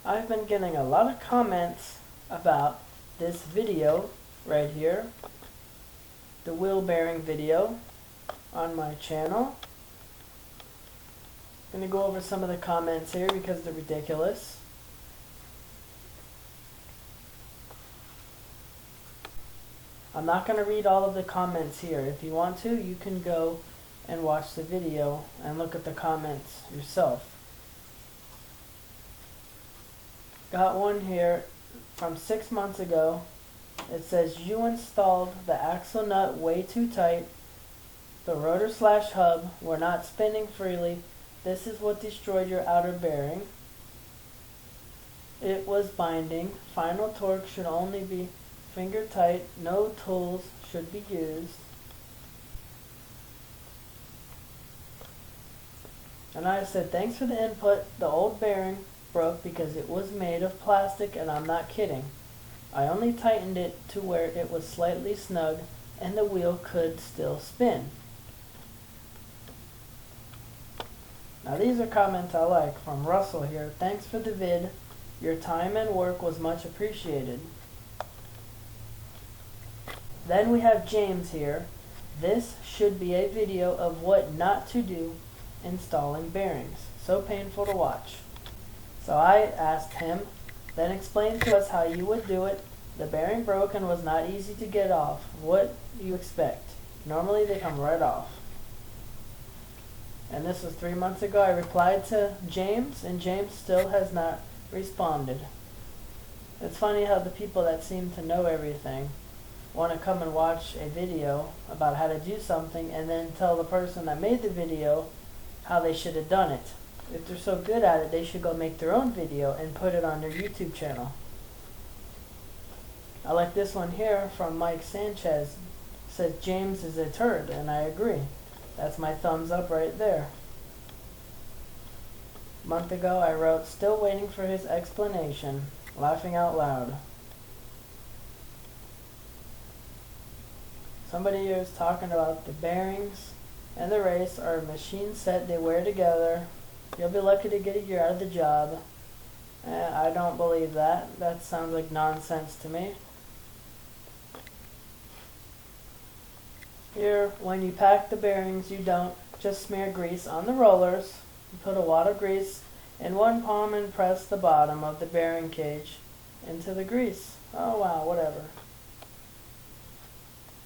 I've been getting a lot of comments about this video right here, the wheel bearing video on my channel. I'm going to go over some of the comments here because they're ridiculous. I'm not going to read all of the comments here. If you want to, you can go and watch the video and look at the comments yourself. Got one here from 6 months ago. It says, you installed the axle nut way too tight. The rotor / hub were not spinning freely. This is what destroyed your outer bearing. It was binding. Final torque should only be finger tight. No tools should be used. And I said, thanks for the input. The old bearing broke because it was made of plastic, and I'm not kidding. I only tightened it to where it was slightly snug and the wheel could still spin. Now these are comments I like from Russell here. Thanks for the vid. Your time and work was much appreciated. Then we have James here. This should be a video of what not to do installing bearings. So painful to watch. So I asked him, then explain to us how you would do it. The bearing broke and was not easy to get off. What do you expect? Normally they come right off. And this was 3 months ago. I replied to James, and James still has not responded. It's funny how the people that seem to know everything want to come and watch a video about how to do something and then tell the person that made the video how they should have done it. If they're so good at it, they should go make their own video and put it on their YouTube channel. I like this one here from Mike Sanchez. It says James is a turd, and I agree. That's my thumbs up right there. A month ago I wrote, still waiting for his explanation. Laughing out loud. Somebody here is talking about the bearings and the race are a machine set they wear together. You'll be lucky to get a year out of the job. I don't believe that. That sounds like nonsense to me. Here, when you pack the bearings, you don't just smear grease on the rollers. You put a wad of grease in one palm and press the bottom of the bearing cage into the grease. Oh wow, whatever.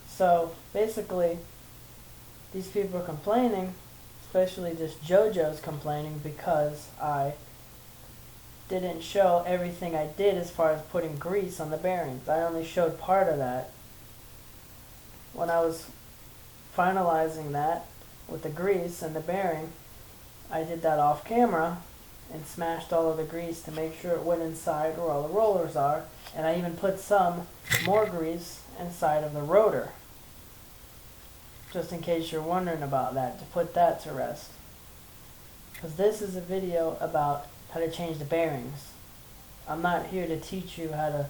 So basically, these people are complaining, especially this JoJo's complaining because I didn't show everything I did as far as putting grease on the bearings. I only showed part of that. When I was finalizing that with the grease and the bearing, I did that off camera and smashed all of the grease to make sure it went inside where all the rollers are, and I even put some more grease inside of the rotor, just in case you're wondering about that, to put that to rest. Because this is a video about how to change the bearings. I'm not here to teach you how to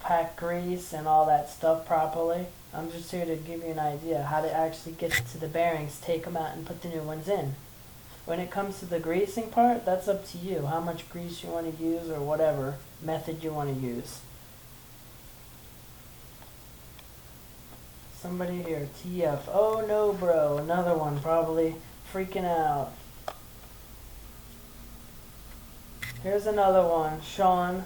pack grease and all that stuff properly. I'm just here to give you an idea how to actually get to the bearings, take them out and put the new ones in. When it comes to the greasing part, that's up to you, how much grease you want to use or whatever method you want to use. Somebody here, TF, oh no bro, another one probably freaking out. Here's another one, Sean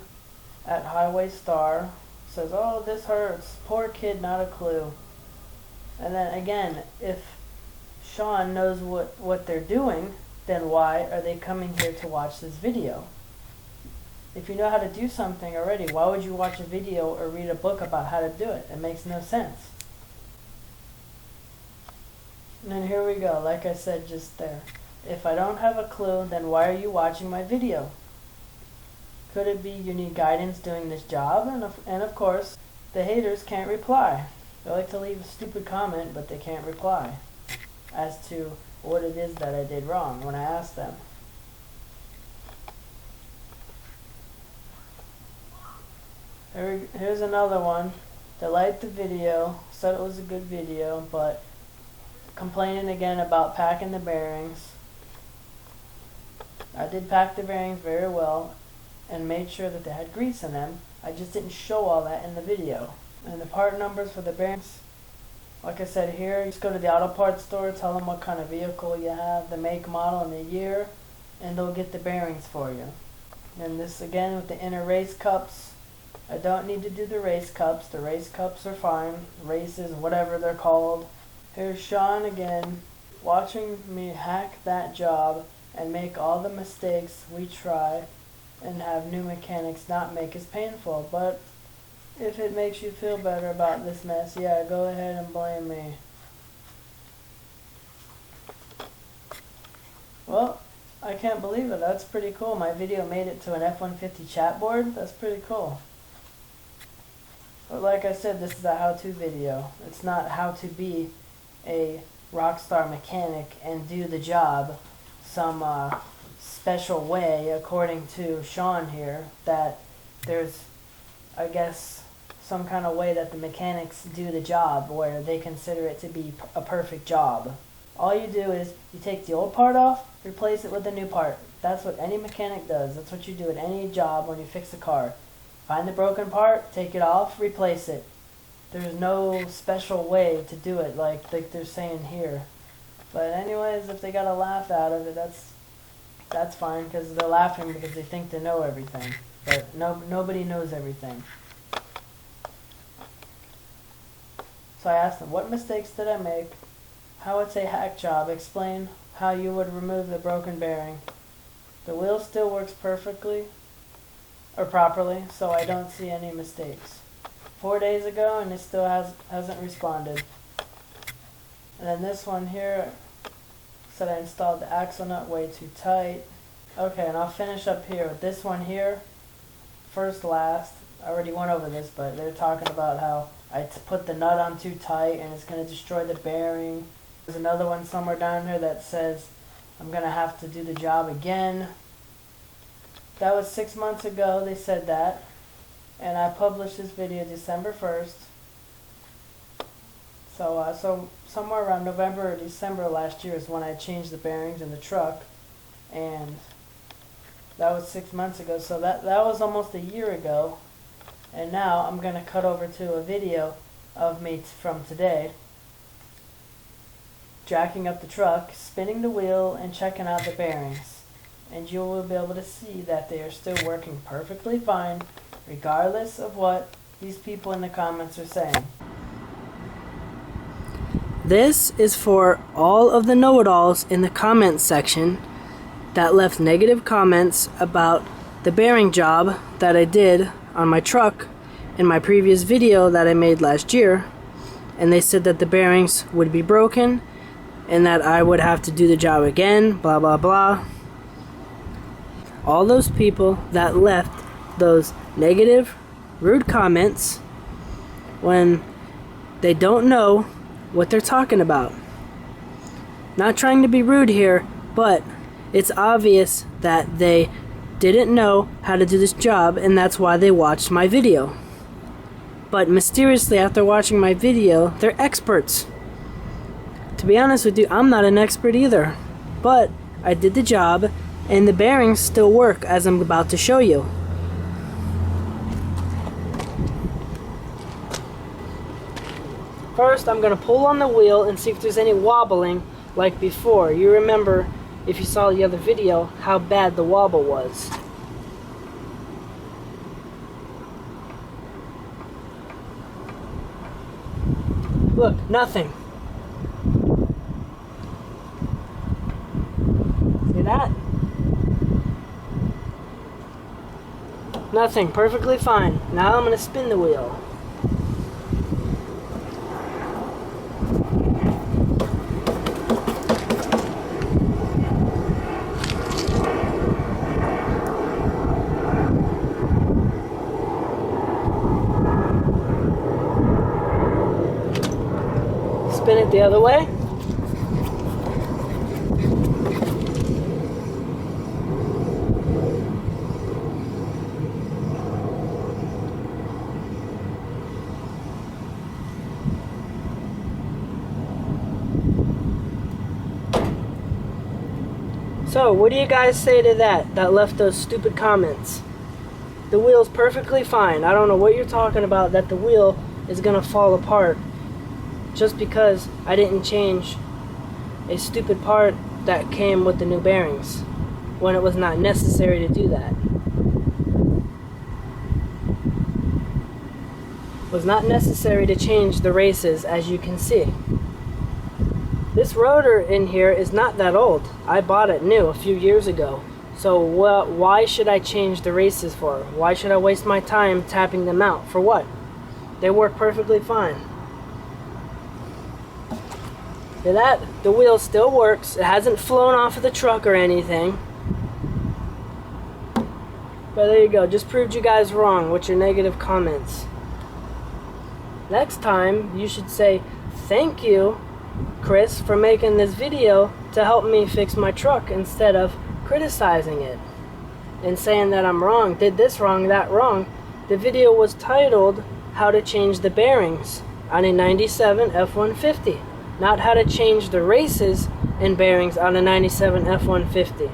at Highway Star says, oh this hurts, poor kid, not a clue. And then again, if Sean knows what they're doing, then why are they coming here to watch this video? If you know how to do something already, why would you watch a video or read a book about how to do it? It makes no sense. And then here we go, like I said just there. If I don't have a clue, then why are you watching my video? Could it be you need guidance doing this job? And of course, the haters can't reply. They like to leave a stupid comment, but they can't reply as to what it is that I did wrong when I asked them. Here's another one. They liked the video, said it was a good video, but complaining again about packing the bearings. I did pack the bearings very well. and made sure that they had grease in them. I just didn't show all that in the video. And the part numbers for the bearings, like I said here, you just go to the auto parts store, tell them what kind of vehicle you have, the make, model, and the year, and they'll get the bearings for you. And this again with the inner race cups, I don't need to do the race cups. The race cups are fine. Races, whatever they're called. Here's Sean again, watching me hack that job and make all the mistakes we try and have new mechanics not make as painful. But if it makes you feel better about this mess, yeah, go ahead and blame me. Well, I can't believe it. That's pretty cool. My video made it to an F-150 chat board. That's pretty cool. But like I said, this is a how-to video. It's not how to be a rockstar mechanic and do the job some special way, according to Sean here, that there's, I guess, some kind of way that the mechanics do the job where they consider it to be a perfect job. All you do is you take the old part off, replace it with the new part. That's what any mechanic does. That's what you do at any job when you fix a car. Find the broken part, take it off, replace it. There's no special way to do it like they're saying here. But anyways, if they got a laugh out of it, that's fine, because they're laughing because they think they know everything. But nobody knows everything. So I asked them, what mistakes did I make? How it's a hack job. Explain how you would remove the broken bearing. The wheel still works perfectly or properly, so I don't see any mistakes. 4 days ago and it still hasn't responded. And then this one here said I installed the axle nut way too tight. Okay, and I'll finish up here with this one here. First, last. I already went over this, but they're talking about how I put the nut on too tight and it's going to destroy the bearing. There's another one somewhere down here that says I'm going to have to do the job again. That was 6 months ago, they said that. And I published this video December 1st. So somewhere around November or December last year is when I changed the bearings in the truck. And that was 6 months ago. So that was almost a year ago. And now I'm going to cut over to a video of me from today. Jacking up the truck, spinning the wheel, and checking out the bearings. And you will be able to see that they are still working perfectly fine, regardless of what these people in the comments are saying. This is for all of the know-it-alls in the comments section that left negative comments about the bearing job that I did on my truck in my previous video that I made last year. And they said that the bearings would be broken and that I would have to do the job again, blah blah blah. All those people that left those negative, rude comments when they don't know what they're talking about. Not trying to be rude here, but it's obvious that they didn't know how to do this job, and that's why they watched my video. But mysteriously, after watching my video, they're experts. To be honest with you, I'm not an expert either, but I did the job and the bearings still work, as I'm about to show you. First, I'm going to pull on the wheel and see if there's any wobbling like before. You remember, if you saw the other video, how bad the wobble was. Look, nothing. See that? Nothing, perfectly fine. Now I'm going to spin the wheel. Spin it the other way. So, what do you guys say to that left those stupid comments? the wheel's perfectly fine. I don't know what you're talking about that the wheel is gonna fall apart just because I didn't change a stupid part that came with the new bearings when it was not necessary to do that. It was not necessary to change the races, as you can see. This rotor in here is not that old. I bought it new a few years ago. So why should I change the races for? Why should I waste my time tapping them out? For what? They work perfectly fine. See that? The wheel still works. It hasn't flown off of the truck or anything. But there you go. Just proved you guys wrong with your negative comments. Next time, you should say, thank you, Chris, for making this video to help me fix my truck, instead of criticizing it and saying that I'm wrong, did this wrong, that wrong. The video was titled How to Change the Bearings on a 97 F-150, not how to change the races and bearings on a 97 F-150.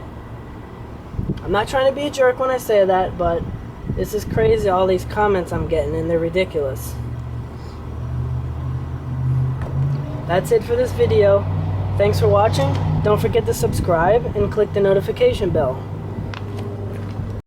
I'm not trying to be a jerk when I say that, but this is crazy, all these comments I'm getting, and they're ridiculous. That's it for this video. Thanks for watching. Don't forget to subscribe and click the notification bell.